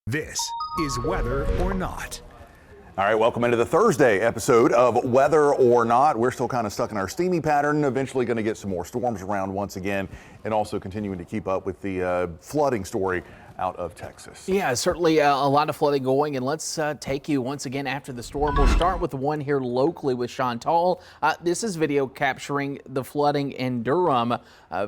This is Weather or Not. All right, welcome into the Thursday episode of Weather or Not. We're still kind of stuck in our steamy pattern, eventually going to get some more storms around once again, and also continuing to keep up with the flooding story out of Texas. Yeah, certainly a lot of flooding going, and let's take you once again after the storm. We'll start with the one here locally with Chantal. This is video capturing the flooding in Durham.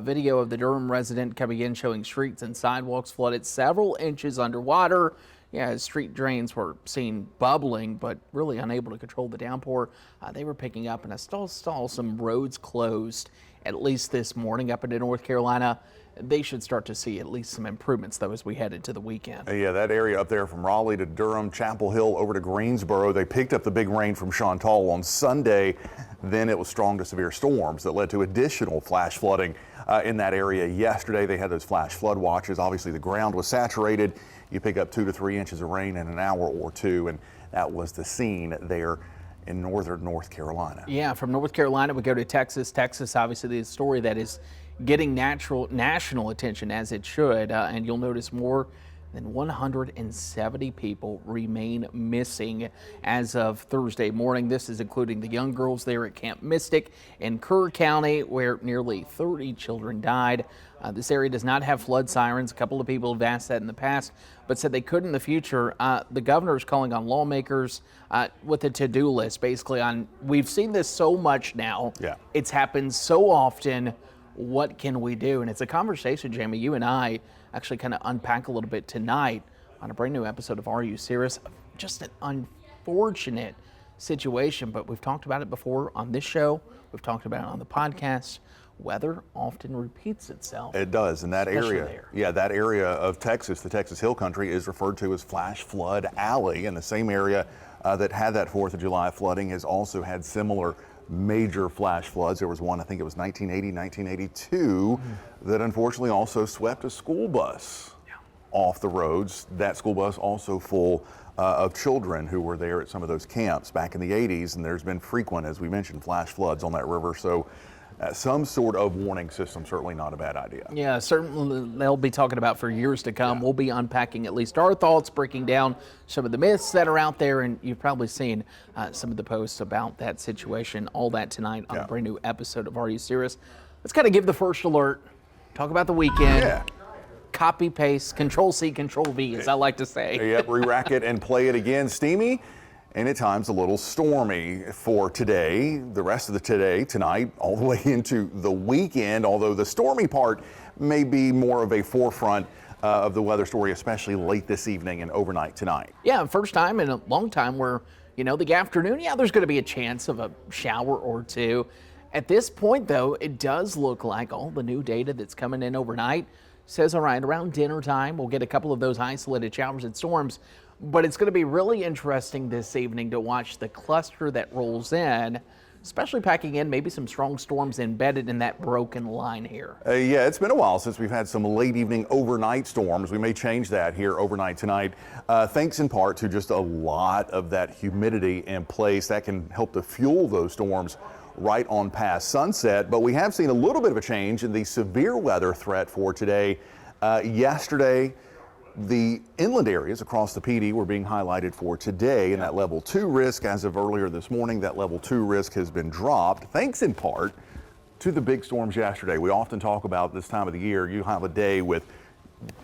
Video of the Durham resident coming in showing streets and sidewalks flooded several inches underwater. Yeah, street drains were seen bubbling, but really unable to control the downpour. They were picking up, and I still saw some roads closed, at least this morning up into North Carolina. They should start to see at least some improvements, though, as we head into the weekend. Yeah, that area up there from Raleigh to Durham, Chapel Hill over to Greensboro, they picked up the big rain from Chantal on Sunday. Then it was strong to severe storms that led to additional flash flooding in that area yesterday. They had those flash flood watches. Obviously, the ground was saturated. You pick up 2 to 3 inches of rain in an hour or two, and that was the scene there in northern North Carolina. Yeah, from North Carolina, we go to Texas. Texas, obviously, the story that is getting national attention, as it should, and you'll notice more than 170 people remain missing as of Thursday morning. This is including the young girls there at Camp Mystic in Kerr County, where nearly 30 children died. This area does not have flood sirens. A couple of people have asked that in the past, but said they could in the future. The governor is calling on lawmakers with a to-do list, basically on, we've seen this so much now. Yeah. It's happened so often. What can we do? And it's a conversation, Jamie, you and I actually kind of unpack a little bit tonight on a brand new episode of Are You Serious? Just an unfortunate situation, but we've talked about it before on this show. We've talked about it on the podcast. Weather often repeats itself. It does, and that especially area, there. yeah, that area of Texas, the Texas Hill Country, is referred to as Flash Flood Alley, and the same area that had that 4th of July flooding has also had similar major flash floods. There was one, I think it was 1980, 1982, that unfortunately also swept a school bus off the roads. That school bus also full of children who were there at some of those camps back in the 80s, and there's been frequent, as we mentioned, flash floods on that river. So some sort of warning system, certainly not a bad idea. Yeah, certainly they'll be talking about for years to come. Yeah. We'll be unpacking at least our thoughts, breaking down some of the myths that are out there, and you've probably seen some of the posts about that situation, all that tonight on a brand new episode of Are You Serious? Let's kind of give the first alert, talk about the weekend. Yeah. Copy, paste, Control-C, Control-V, as I like to say. Yep, re-rack it and play it again. Steamy, and at times a little stormy for today, the rest of the today, tonight, all the way into the weekend, although the stormy part may be more of a forefront of the weather story, especially late this evening and overnight tonight. Yeah, first time in a long time where, you know, the afternoon, there's going to be a chance of a shower or two. At this point, though, it does look like all the new data that's coming in overnight says, all right, around dinner time, we'll get a couple of those isolated showers and storms. But it's going to be really interesting this evening to watch the cluster that rolls in, especially packing in maybe some strong storms embedded in that broken line here. Yeah, it's been a while since we've had some late evening overnight storms. We may change that here overnight tonight, thanks in part to just a lot of that humidity in place that can help to fuel those storms right on past sunset. But we have seen a little bit of a change in the severe weather threat for today. Yesterday, the inland areas across the PD were being highlighted for today, and that level 2 risk as of earlier this morning, that level 2 risk has been dropped, thanks in part to the big storms yesterday. We often talk about this time of the year, you have a day with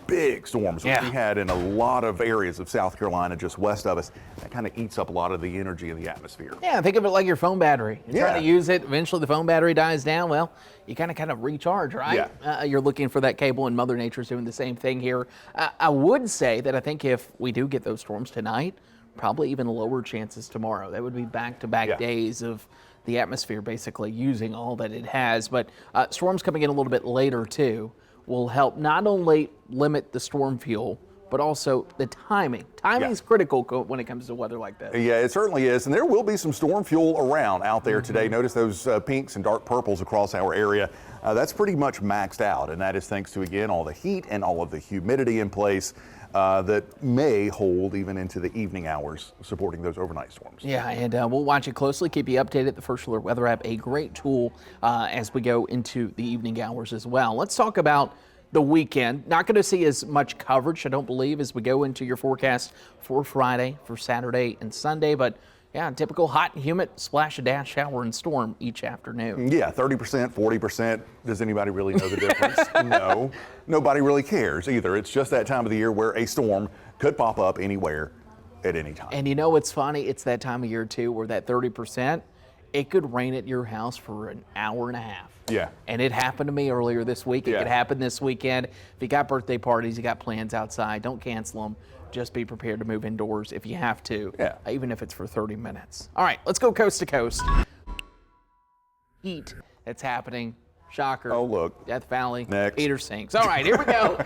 big storms, which we had in a lot of areas of South Carolina just west of us. That kind of eats up a lot of the energy in the atmosphere. Yeah, think of it like your phone battery. You're trying to use it, eventually the phone battery dies down. Well, you kind of recharge, right? Yeah. You're looking for that cable, and Mother Nature's doing the same thing here. I would say that I think if we do get those storms tonight, probably even lower chances tomorrow. That would be back-to-back days of the atmosphere basically using all that it has. But storms coming in a little bit later, too, will help not only limit the storm fuel, but also the timing. Timing is critical when it comes to weather like this. Yeah, it certainly is. And there will be some storm fuel around out there today. Notice those pinks and dark purples across our area. That's pretty much maxed out. And that is thanks to, again, all the heat and all of the humidity in place that may hold even into the evening hours, supporting those overnight storms. Yeah, and we'll watch it closely, keep you updated. The First Alert Weather app, a great tool as we go into the evening hours as well. Let's talk about the weekend. Not going to see as much coverage, I don't believe, as we go into your forecast for Friday, for Saturday, and Sunday. But yeah, typical hot and humid splash, a dash, shower, and storm each afternoon. Yeah, 30%, 40%. Does anybody really know the difference? No. Nobody really cares either. It's just that time of the year where a storm could pop up anywhere at any time. And you know what's funny? It's that time of year, too, where that 30%, it could rain at your house for an hour and a half. Yeah. And it happened to me earlier this week. It Yeah. could happen this weekend. If you got birthday parties, you got plans outside, don't cancel them. Just be prepared to move indoors if you have to, even if it's for 30 minutes. All right, let's go coast to coast. Heat that's happening. Shocker. Oh, look. Death Valley. Next. Peter sinks. All right, here we go.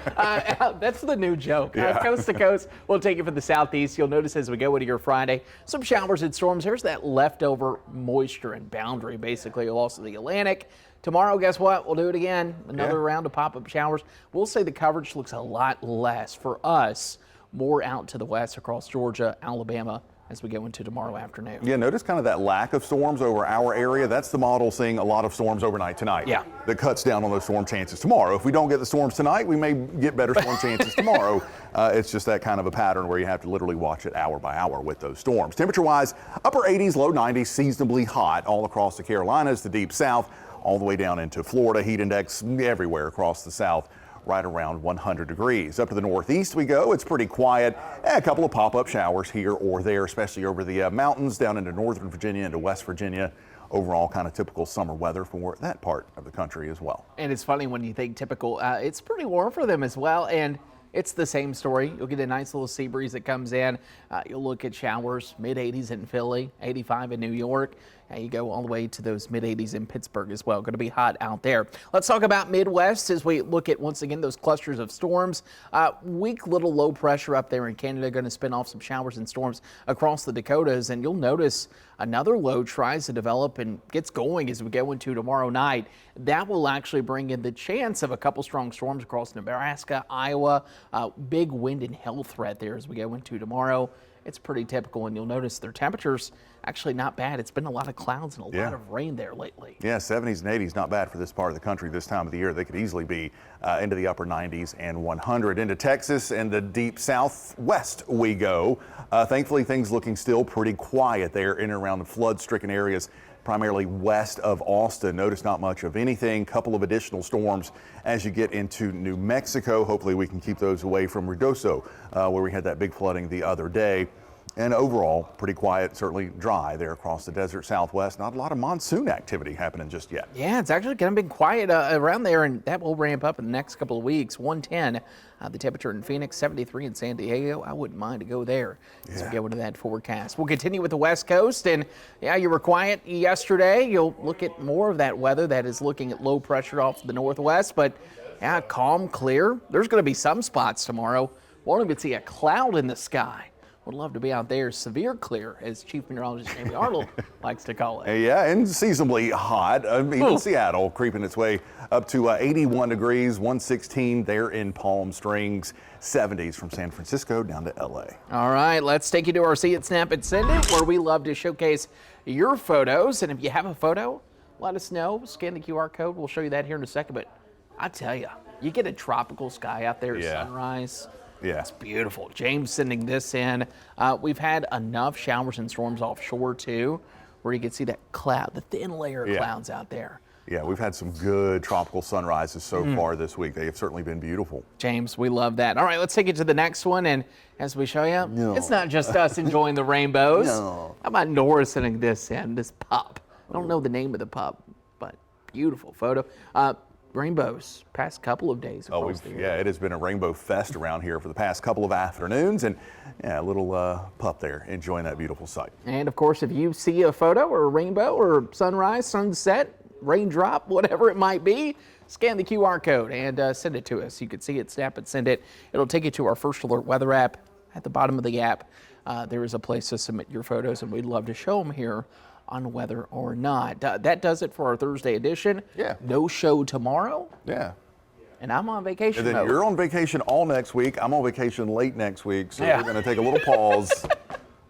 That's the new joke. Coast to coast. We'll take you from the southeast. You'll notice as we go into your Friday, some showers and storms. Here's that leftover moisture and boundary, basically, loss of the Atlantic. Tomorrow, guess what? We'll do it again. Another round of pop-up showers. We'll say the coverage looks a lot less for us, more out to the west across Georgia, Alabama, as we go into tomorrow afternoon. Yeah, notice kind of that lack of storms over our area. That's the model, seeing a lot of storms overnight tonight. Yeah. That cuts down on those storm chances tomorrow. If we don't get the storms tonight, we may get better storm chances tomorrow. It's just that kind of a pattern where you have to literally watch it hour by hour with those storms. Temperature-wise, upper 80s, low 90s, seasonably hot all across the Carolinas, the deep south, all the way down into Florida. Heat index everywhere across the south, right around 100 degrees. Up to the northeast we go. It's pretty quiet. A couple of pop-up showers here or there, especially over the mountains down into northern Virginia, into West Virginia. Overall, kind of typical summer weather for that part of the country as well. And it's funny when you think typical, it's pretty warm for them as well. And it's the same story. You'll get a nice little sea breeze that comes in. You'll look at showers, mid-80s in Philly, 85 in New York. You go all the way to those mid-80s in Pittsburgh as well. Going to be hot out there. Let's talk about Midwest as we look at, once again, those clusters of storms. Weak little low pressure up there in Canada, going to spin off some showers and storms across the Dakotas. And you'll notice another low tries to develop and gets going as we go into tomorrow night. That will actually bring in the chance of a couple strong storms across Nebraska, Iowa. Big wind and hail threat there as we go into tomorrow. It's pretty typical, and you'll notice their temperatures actually not bad. It's been a lot of clouds and a lot of rain there lately. Yeah, 70s and 80s, not bad for this part of the country this time of the year. They could easily be into the upper 90s and 100. Into Texas and the deep southwest we go. Thankfully, things looking still pretty quiet there in and around the flood-stricken areas, primarily west of Austin. Notice not much of anything. Couple of additional storms as you get into New Mexico. Hopefully we can keep those away from Ruidoso, where we had that big flooding the other day. And overall, pretty quiet, certainly dry there across the desert southwest. Not a lot of monsoon activity happening just yet. Yeah, it's actually kind of been quiet around there, and that will ramp up in the next couple of weeks. 110, the temperature in Phoenix, 73 in San Diego. I wouldn't mind to go there as we go into that forecast. We'll continue with the West Coast, and yeah, you were quiet yesterday. You'll look at more of that weather that is looking at low pressure off the northwest, but yeah, calm, clear. There's going to be some spots tomorrow. Won't even see a cloud in the sky. Would love to be out there. Severe clear, as Chief Meteorologist Jamie Arnold likes to call it. Yeah, and seasonably hot. Even Seattle creeping its way up to 81 degrees, 116 there in Palm Springs, 70s from San Francisco down to LA. All right, let's take you to our See It, Snap It, Send It, where we love to showcase your photos. And if you have a photo, let us know. Scan the QR code. We'll show you that here in a second. But I tell you, you get a tropical sky out there at sunrise. Yeah. It's beautiful. James sending this in. We've had enough showers and storms offshore, too, where you can see that cloud, the thin layer of clouds out there. Yeah, we've had some good tropical sunrises so far this week. They have certainly been beautiful. James, we love that. All right, let's take it to the next one. And as we show you, it's not just us enjoying the rainbows. How about Nora sending this in, this pup? I don't know the name of the pup, but beautiful photo. Rainbows past couple of days across the area. It has been a rainbow fest around here for the past couple of afternoons, and a little pup there enjoying that beautiful sight. And of course, if you see a photo or a rainbow or sunrise, sunset, raindrop, whatever it might be, scan the QR code and send it to us. You can see it, snap it, send it. It'll take you to our First Alert weather app. At the bottom of the app, there is a place to submit your photos, and we'd love to show them here on Whether or Not. That does it for our Thursday edition. Yeah. No show tomorrow. Yeah. And I'm on vacation And then mode. you're on vacation all next week. I'm on vacation late next week, so we're going to take a little pause.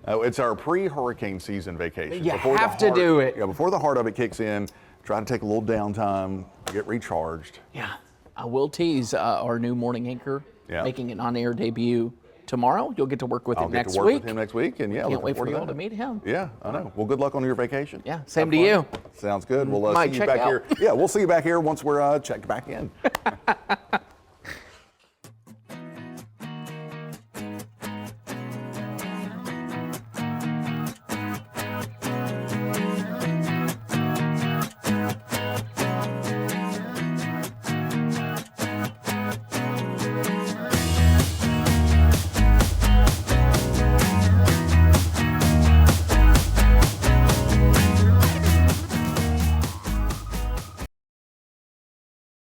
It's our pre-hurricane season vacation. You have to do it. Yeah, before the heart of it kicks in, try to take a little downtime, get recharged. Yeah. I will tease our new morning anchor making an on-air debut tomorrow. You'll get to work with him next week. I'll get to work with him next week, and Can't wait for you all to meet him. Yeah, I know. Well, good luck on your vacation. Yeah, same to you. Sounds good. We'll Might see you check back out. here. Yeah, we'll see you back here once we're checked back in.